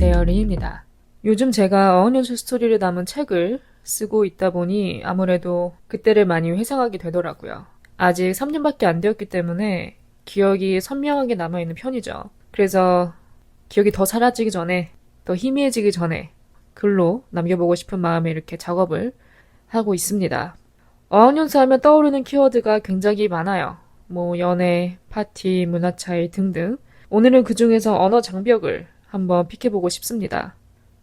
안녕하세요, 린입니다. 요즘 제가 어학연수 스토리를 담은 책을 쓰고 있다 보니 아무래도 그때를 많이 회상하게 되더라고요. 아직 3년밖에 안 되었기 때문에 기억이 선명하게 남아있는 편이죠. 그래서 기억이 더 사라지기 전에, 더 희미해지기 전에 글로 남겨보고 싶은 마음에 이렇게 작업을 하고 있습니다. 어학연수 하면 떠오르는 키워드가 굉장히 많아요. 연애, 파티, 문화 차이 등등. 오늘은 그 중에서 언어 장벽을 한번 픽해보고 싶습니다.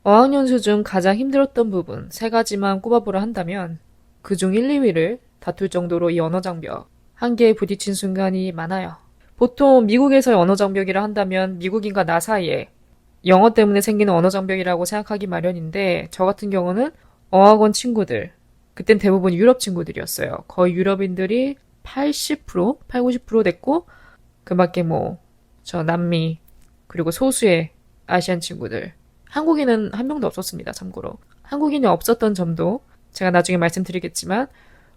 어학연수 중 가장 힘들었던 부분 3가지만 꼽아보라 한다면 그중 1, 2위를 다툴 정도로 이 언어 장벽 한계에 부딪힌 순간이 많아요. 보통 미국에서의 언어 장벽이라 한다면 미국인과 나 사이에 영어 때문에 생기는 언어 장벽이라고 생각하기 마련인데 저 같은 경우는 어학원 친구들, 그땐 대부분 유럽 친구들이었어요. 거의 유럽인들이 80%, 90% 됐고 그 밖에 저 남미 그리고 소수의 아시안 친구들. 한국인은 한 명도 없었습니다, 참고로. 한국인이 없었던 점도 제가 나중에 말씀드리겠지만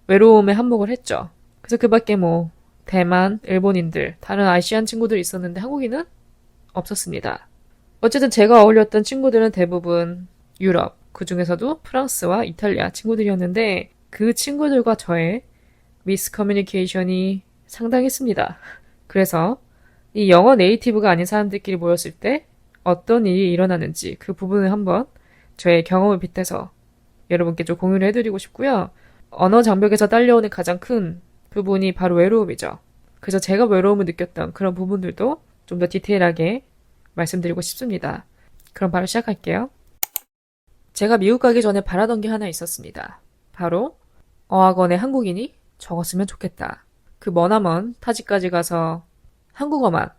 외로움에 한몫을 했죠. 그래서 그 밖에 대만, 일본인들, 다른 아시안 친구들이 있었는데 한국인은 없었습니다. 어쨌든 제가 어울렸던 친구들은 대부분 유럽, 그 중에서도 프랑스와 이탈리아 친구들이었는데 그 친구들과 저의 미스 커뮤니케이션이 상당했습니다. 그래서 이 영어 네이티브가 아닌 사람들끼리 모였을 때 어떤 일이 일어나는지 그 부분을 한번 저의 경험을 빗대서 여러분께 좀 공유를 해드리고 싶고요. 언어 장벽에서 딸려오는 가장 큰 부분이 바로 외로움이죠. 그래서 제가 외로움을 느꼈던 그런 부분들도 좀 더 디테일하게 말씀드리고 싶습니다. 그럼 바로 시작할게요. 제가 미국 가기 전에 바라던 게 하나 있었습니다. 바로 어학원에 한국인이 적었으면 좋겠다. 그 머나먼 타지까지 가서 한국어만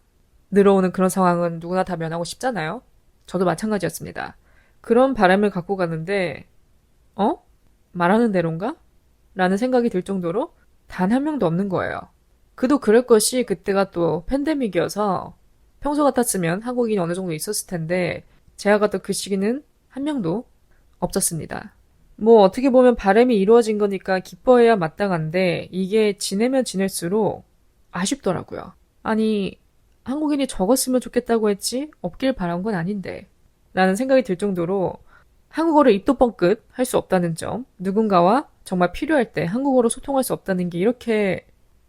늘어오는 그런 상황은 누구나 다 면하고 싶잖아요. 저도 마찬가지였습니다. 그런 바람을 갖고 가는데 말하는 대로인가? 라는 생각이 들 정도로 단 한 명도 없는 거예요. 그도 그럴 것이 그때가 또 팬데믹이어서 평소 같았으면 한국인이 어느 정도 있었을 텐데 제가 갔던 그 시기는 한 명도 없었습니다. 어떻게 보면 바람이 이루어진 거니까 기뻐해야 마땅한데 이게 지내면 지낼수록 아쉽더라고요. 아니, 한국인이 적었으면 좋겠다고 했지 없길 바란 건 아닌데 라는 생각이 들 정도로 한국어를 입도 뻥끗 할 수 없다는 점, 누군가와 정말 필요할 때 한국어로 소통할 수 없다는 게 이렇게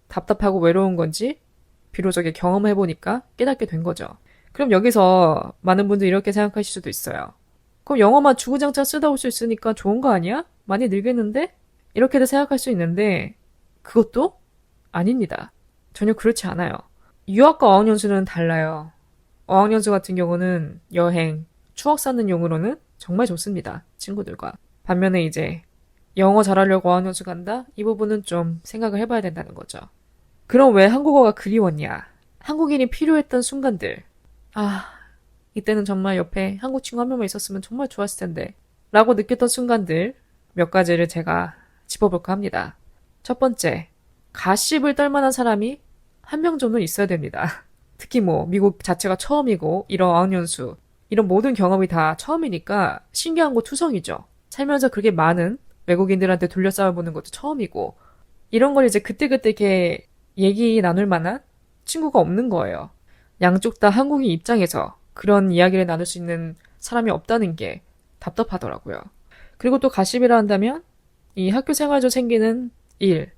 답답하고 외로운 건지 비로소 경험해보니까 깨닫게 된 거죠. 그럼 여기서 많은 분들이 이렇게 생각하실 수도 있어요. 그럼 영어만 주구장창 쓰다 올 수 있으니까 좋은 거 아니야? 많이 늘겠는데? 이렇게도 생각할 수 있는데 그것도 아닙니다. 전혀 그렇지 않아요. 유학과 어학연수는 달라요. 어학연수 같은 경우는 여행, 추억 쌓는 용으로는 정말 좋습니다. 친구들과. 반면에 이제 영어 잘하려고 어학연수 간다? 이 부분은 좀 생각을 해봐야 된다는 거죠. 그럼 왜 한국어가 그리웠냐? 한국인이 필요했던 순간들. 이때는 정말 옆에 한국 친구 한 명만 있었으면 정말 좋았을 텐데 라고 느꼈던 순간들 몇 가지를 제가 짚어볼까 합니다. 첫 번째, 가십을 떨 만한 사람이 한 명 정도는 있어야 됩니다. 특히 미국 자체가 처음이고 이런 어학연수 이런 모든 경험이 다 처음이니까 신기한 거 투성이죠. 살면서 그렇게 많은 외국인들한테 둘러싸여보는 것도 처음이고 이런 걸 이제 그때그때 이렇게 얘기 나눌 만한 친구가 없는 거예요. 양쪽 다 한국인 입장에서 그런 이야기를 나눌 수 있는 사람이 없다는 게 답답하더라고요. 그리고 또 가십이라 한다면 이 학교 생활 중 생기는 일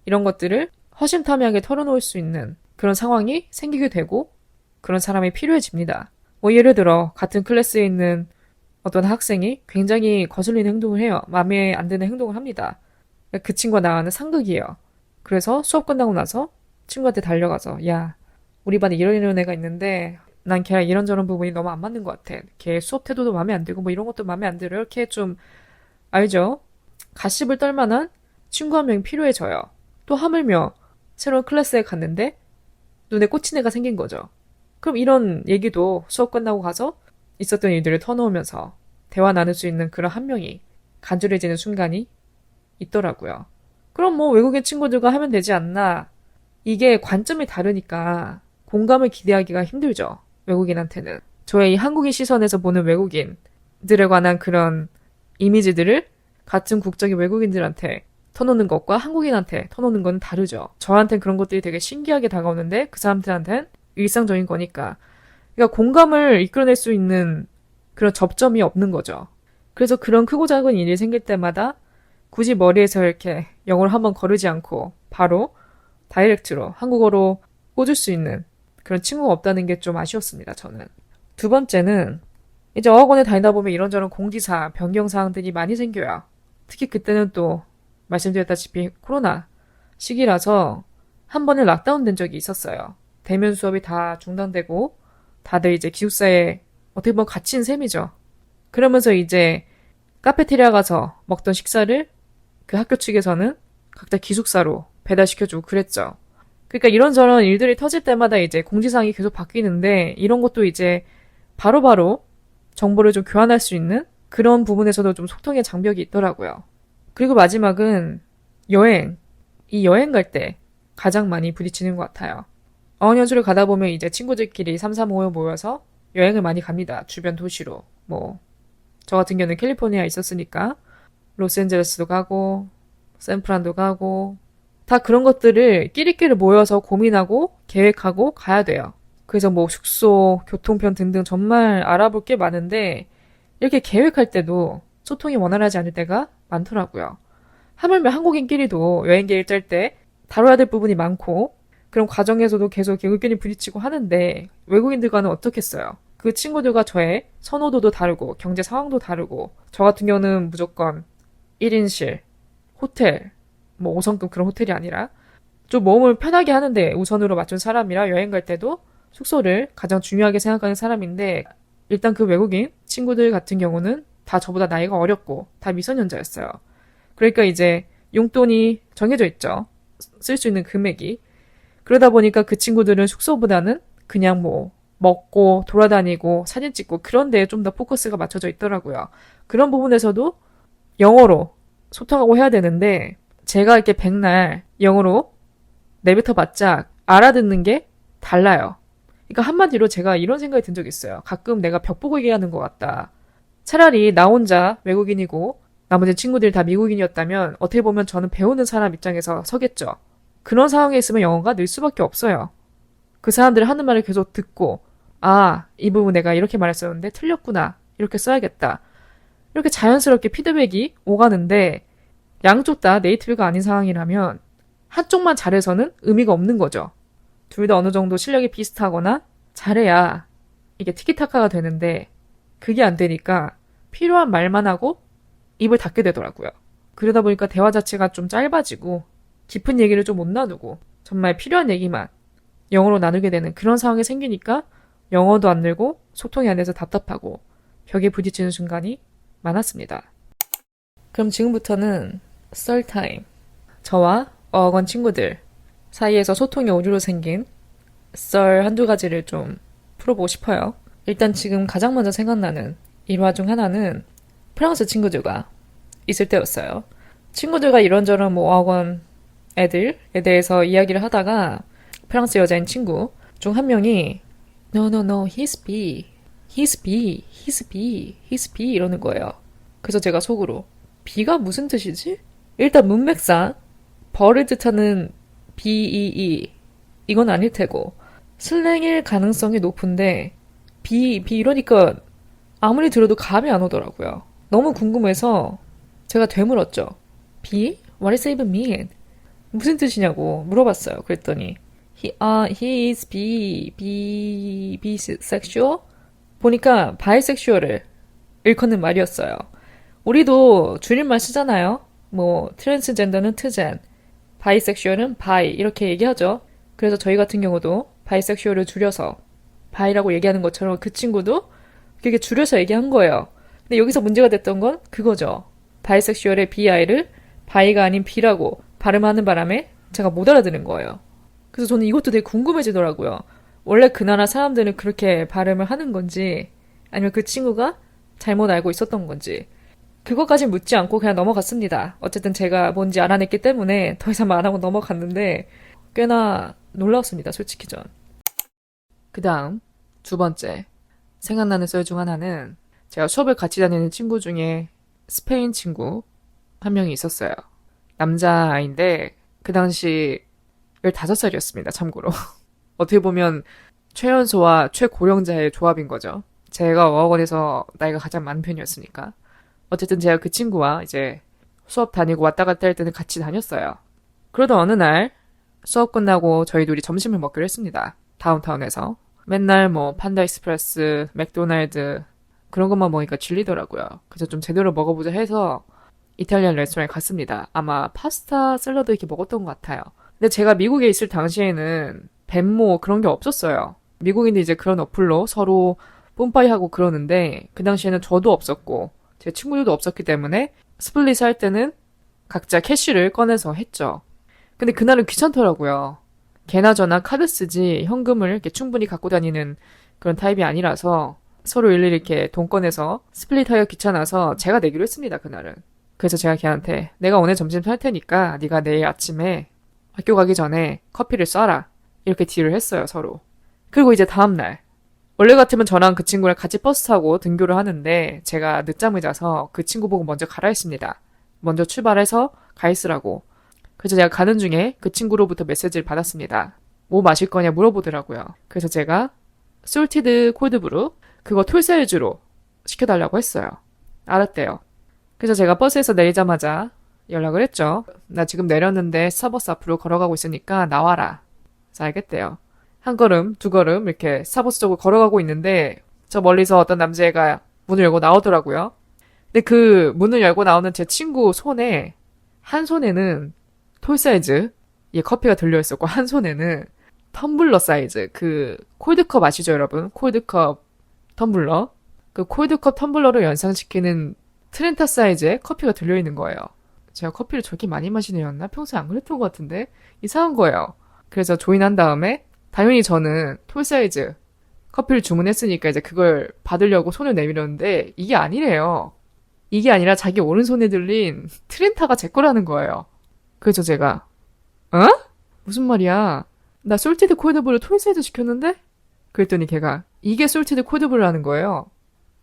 이런 것들을 허심탄회하게 털어놓을 수 있는 그런 상황이 생기게 되고 그런 사람이 필요해집니다. 예를 들어 같은 클래스에 있는 어떤 학생이 굉장히 거슬리는 행동을 해요. 마음에 안 드는 행동을 합니다. 그 친구와 나와는 상극이에요. 그래서 수업 끝나고 나서 친구한테 달려가서 야, 우리 반에 이런 애가 있는데 난 걔랑 이런저런 부분이 너무 안 맞는 것 같아. 걔 수업 태도도 마음에 안 들고 이런 것도 마음에 안 들어. 이렇게 좀 알죠? 가십을 떨 만한 친구 한 명이 필요해져요. 또 하물며 새로운 클래스에 갔는데 눈에 꽂힌 애가 생긴 거죠. 그럼 이런 얘기도 수업 끝나고 가서 있었던 일들을 터놓으면서 대화 나눌 수 있는 그런 한 명이 간절해지는 순간이 있더라고요. 그럼 외국인 친구들과 하면 되지 않나? 이게 관점이 다르니까 공감을 기대하기가 힘들죠. 외국인한테는. 저의 이 한국인 시선에서 보는 외국인들에 관한 그런 이미지들을 같은 국적의 외국인들한테 터놓는 것과 한국인한테 터놓는 건 다르죠. 저한텐 그런 것들이 되게 신기하게 다가오는데 그 사람들한텐 일상적인 거니까. 그러니까 공감을 이끌어낼 수 있는 그런 접점이 없는 거죠. 그래서 그런 크고 작은 일이 생길 때마다 굳이 머리에서 이렇게 영어를 한번 거르지 않고 바로 다이렉트로 한국어로 꽂을 수 있는 그런 친구가 없다는 게 좀 아쉬웠습니다, 저는. 두 번째는 이제 어학원에 다니다 보면 이런저런 공지사항, 변경사항들이 많이 생겨요. 특히 그때는 또 말씀드렸다시피 코로나 시기라서 한 번에 락다운 된 적이 있었어요. 대면 수업이 다 중단되고 다들 이제 기숙사에 어떻게 보면 갇힌 셈이죠. 그러면서 이제 카페테리아 가서 먹던 식사를 그 학교 측에서는 각자 기숙사로 배달시켜주고 그랬죠. 그러니까 이런저런 일들이 터질 때마다 이제 공지사항이 계속 바뀌는데 이런 것도 이제 바로바로 정보를 좀 교환할 수 있는 그런 부분에서도 좀 소통의 장벽이 있더라고요. 그리고 마지막은 여행. 이 여행 갈 때 가장 많이 부딪히는 것 같아요. 어학연수를 가다 보면 이제 친구들끼리 3, 4, 5에 모여서 여행을 많이 갑니다. 주변 도시로. 저 같은 경우는 캘리포니아에 있었으니까 로스앤젤레스도 가고 샌프란도 가고 다 그런 것들을 끼리끼리 모여서 고민하고 계획하고 가야 돼요. 그래서 숙소, 교통편 등등 정말 알아볼 게 많은데 이렇게 계획할 때도 소통이 원활하지 않을 때가 많더라고요. 하물며 한국인끼리도 여행 계획 짤 때 다뤄야 될 부분이 많고 그런 과정에서도 계속 의견이 부딪히고 하는데 외국인들과는 어떻겠어요? 그 친구들과 저의 선호도도 다르고 경제 상황도 다르고 저 같은 경우는 무조건 1인실, 호텔, 5성급 그런 호텔이 아니라 좀 몸을 편하게 하는데 우선으로 맞춘 사람이라 여행 갈 때도 숙소를 가장 중요하게 생각하는 사람인데 일단 그 외국인 친구들 같은 경우는 다 저보다 나이가 어렸고 다 미성년자였어요. 그러니까 이제 용돈이 정해져 있죠. 쓸 수 있는 금액이. 그러다 보니까 그 친구들은 숙소보다는 그냥 먹고 돌아다니고 사진 찍고 그런 데에 좀 더 포커스가 맞춰져 있더라고요. 그런 부분에서도 영어로 소통하고 해야 되는데 제가 이렇게 백날 영어로 내뱉어봤자 알아듣는 게 달라요. 그러니까 한마디로 제가 이런 생각이 든 적이 있어요. 가끔 내가 벽 보고 얘기하는 것 같다. 차라리 나 혼자 외국인이고 나머지 친구들이 다 미국인이었다면 어떻게 보면 저는 배우는 사람 입장에서 서겠죠. 그런 상황에 있으면 영어가 늘 수밖에 없어요. 그 사람들이 하는 말을 계속 듣고 이 부분 내가 이렇게 말했었는데 틀렸구나. 이렇게 써야겠다. 이렇게 자연스럽게 피드백이 오가는데 양쪽 다 네이티브가 아닌 상황이라면 한쪽만 잘해서는 의미가 없는 거죠. 둘 다 어느 정도 실력이 비슷하거나 잘해야 이게 티키타카가 되는데 그게 안 되니까 필요한 말만 하고 입을 닫게 되더라고요. 그러다 보니까 대화 자체가 좀 짧아지고 깊은 얘기를 좀 못 나누고 정말 필요한 얘기만 영어로 나누게 되는 그런 상황이 생기니까 영어도 안 늘고 소통이 안 돼서 답답하고 벽에 부딪히는 순간이 많았습니다. 그럼 지금부터는 썰타임. 저와 어학원 친구들 사이에서 소통이 오류로 생긴 썰 한두 가지를 좀 풀어보고 싶어요. 일단 지금 가장 먼저 생각나는 일화 중 하나는 프랑스 친구들과 있을 때였어요. 친구들과 이런저런 어학원 애들에 대해서 이야기를 하다가 프랑스 여자인 친구 중 한 명이 No, no, no, he's B. He's B. He's B. He's B 이러는 거예요. 그래서 제가 속으로 B가 무슨 뜻이지? 일단 문맥상 벌을 뜻하는 BEE 이건 아닐 테고 슬랭일 가능성이 높은데 B 이러니까 아무리 들어도 감이 안 오더라고요. 너무 궁금해서 제가 되물었죠. B? What does it even mean? 무슨 뜻이냐고 물어봤어요. 그랬더니 he is bisexual? 보니까 bisexual을 일컫는 말이었어요. 우리도 줄임말 쓰잖아요. 트랜스젠더는 트젠, 바이섹슈얼은 바이 이렇게 얘기하죠. 그래서 저희 같은 경우도 바이섹슈얼을 줄여서 바이라고 얘기하는 것처럼 그 친구도 그게 줄여서 얘기한 거예요. 근데 여기서 문제가 됐던 건 그거죠. 바이섹슈얼의 BI를 바이가 아닌 B라고 발음하는 바람에 제가 못 알아듣는 거예요. 그래서 저는 이것도 되게 궁금해지더라고요. 원래 그 나라 사람들은 그렇게 발음을 하는 건지 아니면 그 친구가 잘못 알고 있었던 건지 그것까지 묻지 않고 그냥 넘어갔습니다. 어쨌든 제가 뭔지 알아냈기 때문에 더 이상 말 안 하고 넘어갔는데 꽤나 놀라웠습니다. 솔직히 전. 그 다음 두 번째 생각나는 썰 중 하나는 제가 수업을 같이 다니는 친구 중에 스페인 친구 한 명이 있었어요. 남자아이인데 그 당시 15살이었습니다. 참고로. 어떻게 보면 최연소와 최고령자의 조합인 거죠. 제가 어학원에서 나이가 가장 많은 편이었으니까. 어쨌든 제가 그 친구와 이제 수업 다니고 왔다 갔다 할 때는 같이 다녔어요. 그러다 어느 날 수업 끝나고 저희 둘이 점심을 먹기로 했습니다. 다운타운에서. 맨날 뭐 판다 익스프레스, 맥도날드 그런 것만 먹으니까 질리더라고요. 그래서 좀 제대로 먹어보자 해서 이탈리안 레스토랑에 갔습니다. 아마 파스타, 샐러드 이렇게 먹었던 것 같아요. 근데 제가 미국에 있을 당시에는 벤모 그런 게 없었어요. 미국인들 이제 그런 어플로 서로 뽐빠이 하고 그러는데 그 당시에는 저도 없었고 제 친구들도 없었기 때문에 스플릿 할 때는 각자 캐시를 꺼내서 했죠. 근데 그날은 귀찮더라고요. 개나 저나 카드 쓰지 현금을 이렇게 충분히 갖고 다니는 그런 타입이 아니라서 서로 일일이 이렇게 돈 꺼내서 스플릿하기가 귀찮아서 제가 내기로 했습니다, 그날은. 그래서 제가 걔한테 내가 오늘 점심 살 테니까 네가 내일 아침에 학교 가기 전에 커피를 쏴라. 이렇게 딜을 했어요, 서로. 그리고 이제 다음날. 원래 같으면 저랑 그 친구랑 같이 버스 타고 등교를 하는데 제가 늦잠을 자서 그 친구 보고 먼저 가라 했습니다. 먼저 출발해서 가 있으라고. 그래서 제가 가는 중에 그 친구로부터 메시지를 받았습니다. 뭐 마실 거냐 물어보더라고요. 그래서 제가 솔티드 콜드브루 그거 톨사이즈로 시켜달라고 했어요. 알았대요. 그래서 제가 버스에서 내리자마자 연락을 했죠. 나 지금 내렸는데 스타벅스 앞으로 걸어가고 있으니까 나와라. 그래서 알겠대요. 한 걸음, 두 걸음 이렇게 스타벅스 쪽으로 걸어가고 있는데 저 멀리서 어떤 남자애가 문을 열고 나오더라고요. 근데 그 문을 열고 나오는 제 친구 손에 한 손에는 톨 사이즈 이 커피가 들려있었고 한 손에는 텀블러 사이즈 그 콜드컵 아시죠 여러분? 콜드컵 텀블러 그 콜드컵 텀블러를 연상시키는 트렌타 사이즈의 커피가 들려있는 거예요. 제가 커피를 저렇게 많이 마시는 애였나? 평소에 안 그랬던 것 같은데 이상한 거예요. 그래서 조인한 다음에 당연히 저는 톨 사이즈 커피를 주문했으니까 이제 그걸 받으려고 손을 내밀었는데 이게 아니래요. 이게 아니라 자기 오른손에 들린 트렌타가 제 거라는 거예요. 그래서 제가 어? 무슨 말이야? 나 솔티드 콜드브루 톨 사이즈 시켰는데? 그랬더니 걔가 이게 솔티드 콜드브루라는 거예요.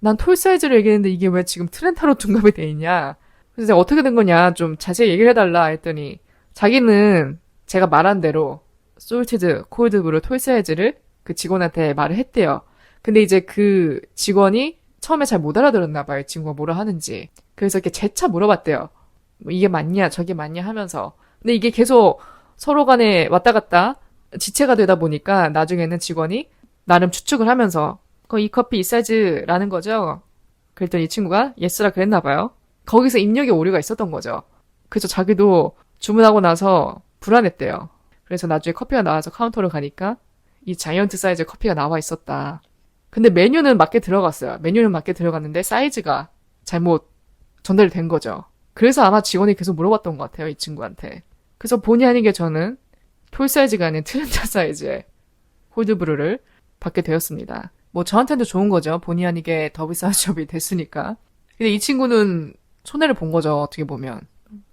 난 톨 사이즈를 얘기했는데 이게 왜 지금 트렌타로 둔갑이 돼 있냐? 그래서 제가 어떻게 된 거냐 좀 자세히 얘기를 해달라 했더니 자기는 제가 말한 대로 솔티드 콜드브루 톨 사이즈를 그 직원한테 말을 했대요. 근데 이제 그 직원이 처음에 잘 못 알아들었나 봐요. 친구가 뭐라 하는지. 그래서 이렇게 재차 물어봤대요. 뭐 이게 맞냐 저게 맞냐 하면서. 근데 이게 계속 서로 간에 왔다 갔다 지체가 되다 보니까 나중에는 직원이 나름 추측을 하면서 이 커피 이 사이즈라는 거죠. 그랬더니 이 친구가 예스라 그랬나 봐요. 거기서 입력에 오류가 있었던 거죠. 그래서 자기도 주문하고 나서 불안했대요. 그래서 나중에 커피가 나와서 카운터로 가니까 이 자이언트 사이즈 커피가 나와 있었다. 근데 메뉴는 맞게 들어갔어요. 메뉴는 맞게 들어갔는데 사이즈가 잘못 전달이 된 거죠. 그래서 아마 직원이 계속 물어봤던 것 같아요. 이 친구한테. 그래서 본의 아니게 저는 톨 사이즈가 아닌 트렌타 사이즈의 홀드브루를 받게 되었습니다. 뭐 저한테도 좋은 거죠. 본의 아니게 더비 사이즈업이 됐으니까. 근데 이 친구는 손해를 본 거죠. 어떻게 보면.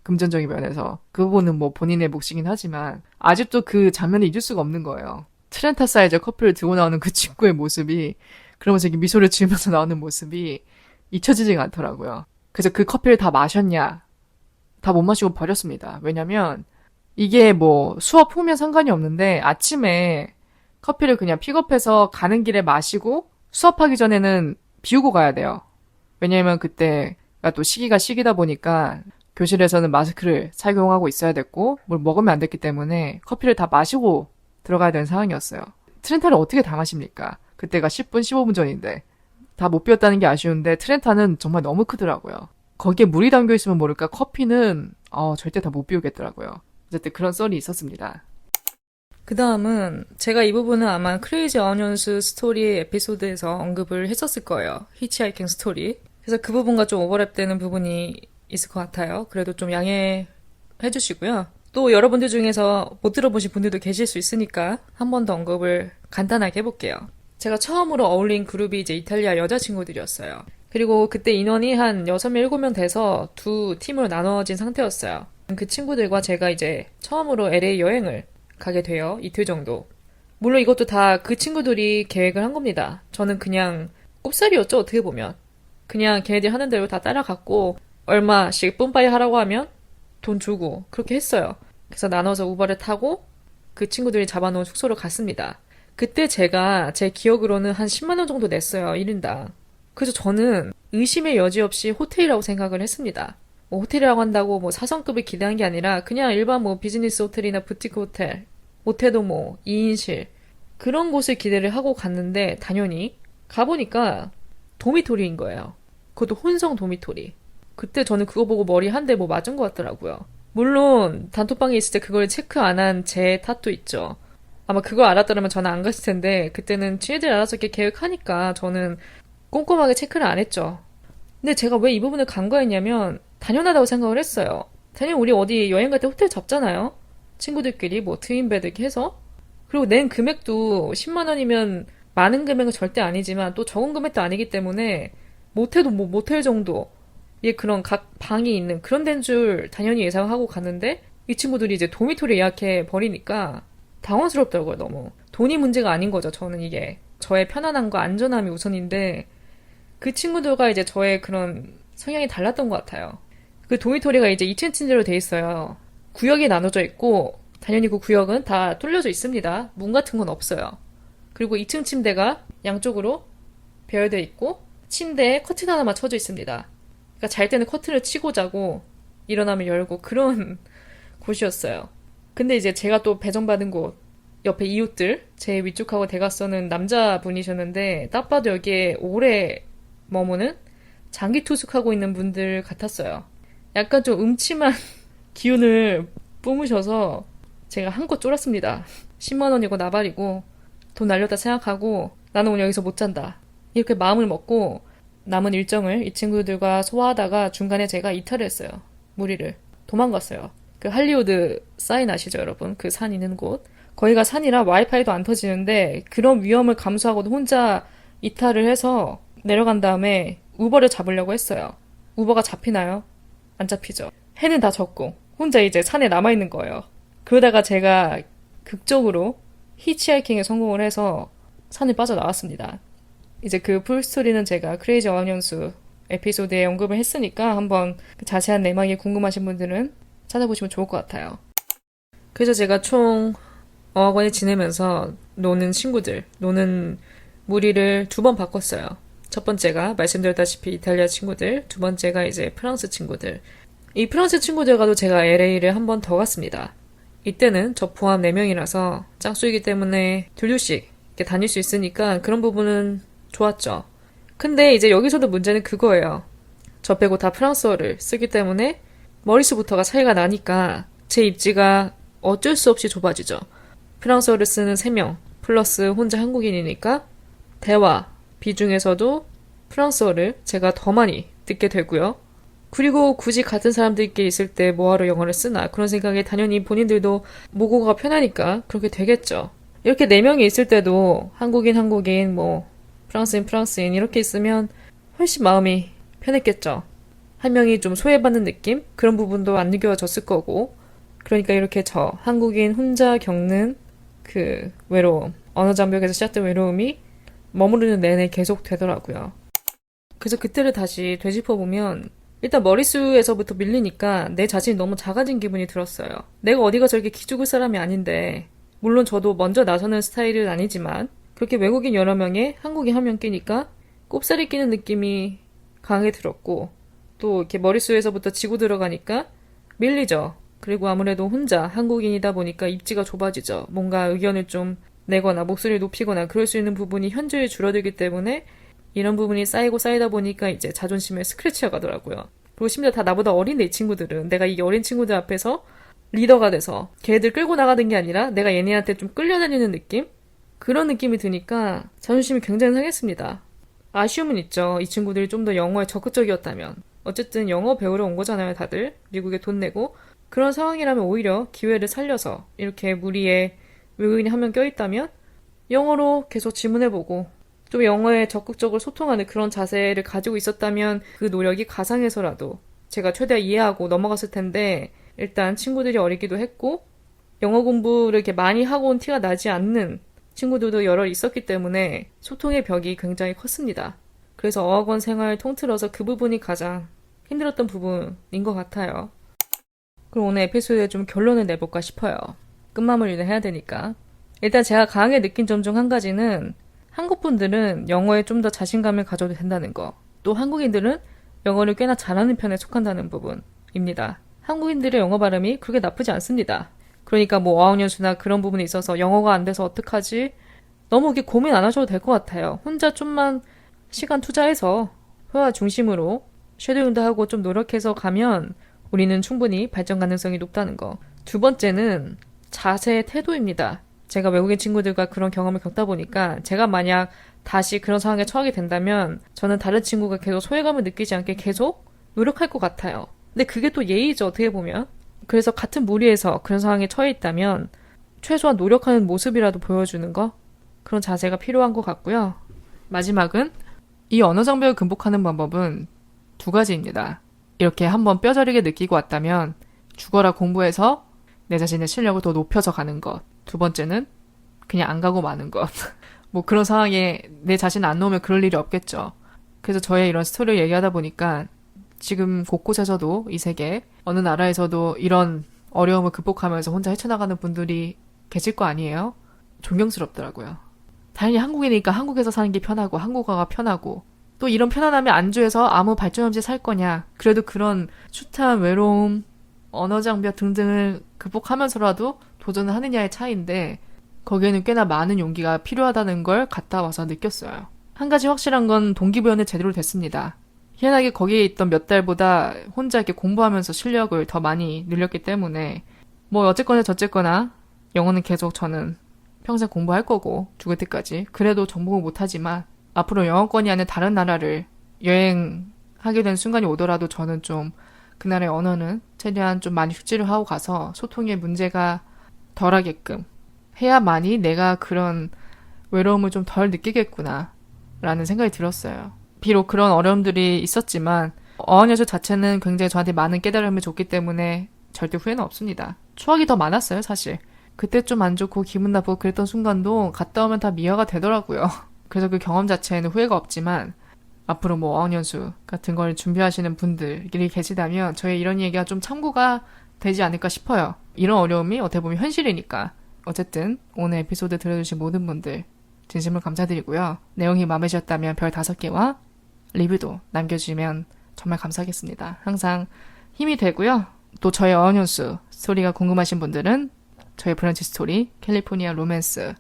금전적인 면에서. 그 부분은 뭐 본인의 몫이긴 하지만 아직도 그 장면을 잊을 수가 없는 거예요. 트렌타 사이즈 커피를 들고 나오는 그 친구의 모습이 그러면서 이렇게 미소를 지으면서 나오는 모습이 잊혀지지가 않더라고요. 그래서 그 커피를 다 마셨냐? 다 못 마시고 버렸습니다. 왜냐면 이게 뭐 수업 후면 상관이 없는데 아침에 커피를 그냥 픽업해서 가는 길에 마시고 수업하기 전에는 비우고 가야 돼요. 왜냐면 그때가 또 시기가 시기다 보니까 교실에서는 마스크를 착용하고 있어야 됐고 뭘 먹으면 안 됐기 때문에 커피를 다 마시고 들어가야 되는 상황이었어요. 트렌타를 어떻게 다 마십니까? 그때가 10분, 15분 전인데. 다 못 비웠다는 게 아쉬운데 트렌타는 정말 너무 크더라고요. 거기에 물이 담겨 있으면 모를까 커피는 절대 다 못 비우겠더라고요. 어쨌든 그런 썰이 있었습니다. 그 다음은 제가 이 부분은 아마 크레이지 어니언스 스토리 에피소드에서 언급을 했었을 거예요. 히치하이킹 스토리. 그래서 그 부분과 좀 오버랩되는 부분이 있을 것 같아요. 그래도 좀 양해해 주시고요. 또 여러분들 중에서 못 들어보신 분들도 계실 수 있으니까 한 번 더 언급을 간단하게 해볼게요. 제가 처음으로 어울린 그룹이 이제 이탈리아 여자친구들이었어요. 그리고 그때 인원이 한 6명, 7명 돼서 두 팀으로 나눠진 상태였어요. 그 친구들과 제가 이제 처음으로 LA 여행을 가게 돼요. 이틀 정도. 물론 이것도 다 그 친구들이 계획을 한 겁니다. 저는 그냥 꼽살이었죠, 어떻게 보면. 그냥 걔네들 하는 대로 다 따라갔고 얼마씩 뿜빠이 하라고 하면 돈 주고 그렇게 했어요. 그래서 나눠서 우버를 타고 그 친구들이 잡아놓은 숙소로 갔습니다. 그때 제가 제 기억으로는 한 10만 원 정도 냈어요. 1인당. 그래서 저는 의심의 여지 없이 호텔이라고 생각을 했습니다. 뭐 호텔이라고 한다고 뭐 4성급을 기대한 게 아니라 그냥 일반 뭐 비즈니스 호텔이나 부티크 호텔, 못해도 뭐 2인실 그런 곳을 기대를 하고 갔는데 당연히 가보니까 도미토리인 거예요. 그것도 혼성 도미토리. 그때 저는 그거 보고 머리 한 대 뭐 맞은 것 같더라고요. 물론 단톡방에 있을 때 그걸 체크 안 한 제 탓도 있죠. 아마 그거 알았더라면 저는 안 갔을 텐데 그때는 친애들 알아서 이렇게 계획하니까 저는 꼼꼼하게 체크를 안 했죠. 근데 제가 왜 이 부분을 간과했냐면 당연하다고 생각을 했어요. 당연히 우리 어디 여행 갈 때 호텔 잡잖아요. 친구들끼리 뭐 트윈베드 이렇게 해서. 그리고 낸 금액도 10만 원이면 많은 금액은 절대 아니지만 또 적은 금액도 아니기 때문에 못해도 뭐 모텔 정도 예 그런 각 방이 있는 그런 데인 줄 당연히 예상하고 갔는데 이 친구들이 이제 도미토리 예약해 버리니까 당황스럽더라고요 너무. 돈이 문제가 아닌 거죠. 저는 이게 저의 편안함과 안전함이 우선인데 그 친구들과 이제 저의 그런 성향이 달랐던 것 같아요. 그 도미토리가 이제 2층 침대로 돼 있어요. 구역이 나눠져 있고 당연히 그 구역은 다 뚫려져 있습니다. 문 같은 건 없어요. 그리고 2층 침대가 양쪽으로 배열되어 있고 침대에 커튼 하나만 쳐져 있습니다. 그러니까 잘 때는 커튼을 치고 자고 일어나면 열고 그런 곳이었어요. 근데 이제 제가 또 배정받은 곳 옆에 이웃들 제 위쪽하고 대각선은 남자분이셨는데 딱 봐도 여기에 오래 머무는 장기 투숙하고 있는 분들 같았어요. 약간 좀 음침한 기운을 뿜으셔서 제가 한껏 쫄았습니다. 10만 원이고 나발이고 돈 날렸다 생각하고 나는 오늘 여기서 못 잔다. 이렇게 마음을 먹고 남은 일정을 이 친구들과 소화하다가 중간에 제가 이탈을 했어요. 무리를. 도망갔어요. 그 할리우드 사인 아시죠 여러분? 그 산 있는 곳. 거기가 산이라 와이파이도 안 터지는데 그런 위험을 감수하고도 혼자 이탈을 해서 내려간 다음에 우버를 잡으려고 했어요. 우버가 잡히나요? 안 잡히죠. 해는 다 졌고 혼자 이제 산에 남아있는 거예요. 그러다가 제가 극적으로 히치하이킹에 성공을 해서 산을 빠져나왔습니다. 이제 그 풀스토리는 제가 크레이지 어학연수 에피소드에 언급을 했으니까 한번 그 자세한 내막이 궁금하신 분들은 찾아보시면 좋을 것 같아요. 그래서 제가 총 어학원에 지내면서 노는 친구들, 노는 무리를 2번 바꿨어요. 첫 번째가 말씀드렸다시피 이탈리아 친구들, 두 번째가 이제 프랑스 친구들. 이 프랑스 친구들과도 제가 LA를 한 번 더 갔습니다. 이때는 저 포함 4명이라서 짝수이기 때문에 둘둘씩 이렇게 다닐 수 있으니까 그런 부분은 좋았죠. 근데 이제 여기서도 문제는 그거예요. 저 빼고 다 프랑스어를 쓰기 때문에 머릿수부터가 차이가 나니까 제 입지가 어쩔 수 없이 좁아지죠. 프랑스어를 쓰는 3명 플러스 혼자 한국인이니까 대화 비중에서도 프랑스어를 제가 더 많이 듣게 되고요. 그리고 굳이 같은 사람들끼리 있을 때 뭐하러 영어를 쓰나 그런 생각에 당연히 본인들도 모국어가 편하니까 그렇게 되겠죠. 이렇게 4명이 있을 때도 한국인 뭐 프랑스인 이렇게 있으면 훨씬 마음이 편했겠죠. 한 명이 좀 소외받는 느낌? 그런 부분도 안 느껴졌을 거고 그러니까 이렇게 저 한국인 혼자 겪는 그 외로움 언어 장벽에서 시작된 외로움이 머무르는 내내 계속 되더라고요. 그래서 그때를 다시 되짚어보면 일단 머릿수에서부터 밀리니까 내 자신이 너무 작아진 기분이 들었어요. 내가 어디가 저렇게 기죽을 사람이 아닌데 물론 저도 먼저 나서는 스타일은 아니지만 그렇게 외국인 여러 명에 한국인 한 명 끼니까 꼽살이 끼는 느낌이 강하게 들었고 또 이렇게 머릿수에서부터 지고 들어가니까 밀리죠. 그리고 아무래도 혼자 한국인이다 보니까 입지가 좁아지죠. 뭔가 의견을 좀 내거나 목소리를 높이거나 그럴 수 있는 부분이 현저히 줄어들기 때문에 이런 부분이 쌓이고 쌓이다 보니까 이제 자존심에 스크래치가 가더라고요. 그리고 심지어 다 나보다 어린데 이 친구들은 내가 이 어린 친구들 앞에서 리더가 돼서 걔들 끌고 나가는 게 아니라 내가 얘네한테 좀 끌려다니는 느낌? 그런 느낌이 드니까 자존심이 굉장히 상했습니다. 아쉬움은 있죠. 이 친구들이 좀 더 영어에 적극적이었다면. 어쨌든 영어 배우러 온 거잖아요, 다들. 미국에 돈 내고. 그런 상황이라면 오히려 기회를 살려서 이렇게 무리에 외국인이 한 명 껴있다면 영어로 계속 질문해보고 좀 영어에 적극적으로 소통하는 그런 자세를 가지고 있었다면 그 노력이 가상해서라도 제가 최대한 이해하고 넘어갔을 텐데 일단 친구들이 어리기도 했고 영어 공부를 이렇게 많이 하고 온 티가 나지 않는 친구들도 여러 있었기 때문에 소통의 벽이 굉장히 컸습니다. 그래서 어학원 생활 통틀어서 그 부분이 가장 힘들었던 부분인 것 같아요. 그럼 오늘 에피소드에 좀 결론을 내볼까 싶어요. 끝마무리를 해야 되니까. 일단 제가 강하게 느낀 점 중 한 가지는 한국 분들은 영어에 좀 더 자신감을 가져도 된다는 거. 또 한국인들은 영어를 꽤나 잘하는 편에 속한다는 부분입니다. 한국인들의 영어 발음이 그렇게 나쁘지 않습니다. 그러니까 뭐 어학연수나 그런 부분에 있어서 영어가 안 돼서 어떡하지? 너무 이렇게 고민 안 하셔도 될 것 같아요. 혼자 좀만 시간 투자해서 회화 중심으로 쉐도잉도 하고 좀 노력해서 가면 우리는 충분히 발전 가능성이 높다는 거. 두 번째는 자세, 태도입니다. 제가 외국인 친구들과 그런 경험을 겪다 보니까 제가 만약 다시 그런 상황에 처하게 된다면 저는 다른 친구가 계속 소외감을 느끼지 않게 계속 노력할 것 같아요. 근데 그게 또 예의죠, 어떻게 보면. 그래서 같은 무리에서 그런 상황에 처해 있다면 최소한 노력하는 모습이라도 보여주는 거? 그런 자세가 필요한 것 같고요. 마지막은 이 언어 장벽을 극복하는 방법은 두 가지입니다. 이렇게 한번 뼈저리게 느끼고 왔다면 죽어라 공부해서 내 자신의 실력을 더 높여서 가는 것. 두 번째는 그냥 안 가고 마는 것. 뭐 그런 상황에 내 자신 안 놓으면 그럴 일이 없겠죠. 그래서 저의 이런 스토리를 얘기하다 보니까 지금 곳곳에서도 이 세계 어느 나라에서도 이런 어려움을 극복하면서 혼자 헤쳐나가는 분들이 계실 거 아니에요? 존경스럽더라고요. 당연히 한국이니까 한국에서 사는 게 편하고 한국어가 편하고 또 이런 편안함에 안주해서 아무 발전 없이 살 거냐. 그래도 그런 숱한 외로움, 언어 장벽 등등을 극복하면서라도 도전을 하느냐의 차이인데 거기에는 꽤나 많은 용기가 필요하다는 걸 갔다 와서 느꼈어요. 한 가지 확실한 건 동기부여는 제대로 됐습니다. 희한하게 거기에 있던 몇 달보다 혼자 이렇게 공부하면서 실력을 더 많이 늘렸기 때문에 뭐 어쨌거나 저쨌거나 영어는 계속 저는 평생 공부할 거고 죽을 때까지 그래도 정복을 못하지만 앞으로 영어권이 아닌 다른 나라를 여행하게 된 순간이 오더라도 저는 좀 그 나라의 언어는 최대한 좀 많이 숙지를 하고 가서 소통에 문제가 덜하게끔 해야만이 내가 그런 외로움을 좀 덜 느끼겠구나 라는 생각이 들었어요. 비록 그런 어려움들이 있었지만 어학연수 자체는 굉장히 저한테 많은 깨달음을 줬기 때문에 절대 후회는 없습니다. 추억이 더 많았어요, 사실. 그때 좀 안 좋고 기분 나쁘고 그랬던 순간도 갔다 오면 다 미화가 되더라고요. 그래서 그 경험 자체에는 후회가 없지만 앞으로 뭐 어학연수 같은 걸 준비하시는 분들이 계시다면 저의 이런 얘기가 좀 참고가 되지 않을까 싶어요. 이런 어려움이 어떻게 보면 현실이니까. 어쨌든 오늘 에피소드 들어주신 모든 분들 진심으로 감사드리고요. 내용이 마음에 드셨다면 별 5개와 리뷰도 남겨주시면 정말 감사하겠습니다. 항상 힘이 되고요. 또 저의 어학연수 스토리가 궁금하신 분들은 저의 브런치 스토리 캘리포니아 로맨스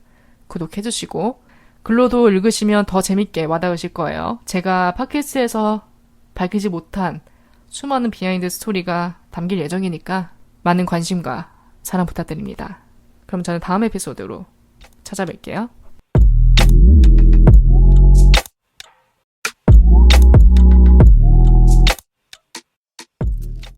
구독해주시고 글로도 읽으시면 더 재밌게 와닿으실 거예요. 제가 팟캐스트에서 밝히지 못한 수많은 비하인드 스토리가 담길 예정이니까 많은 관심과 사랑 부탁드립니다. 그럼 저는 다음 에피소드로 찾아뵐게요.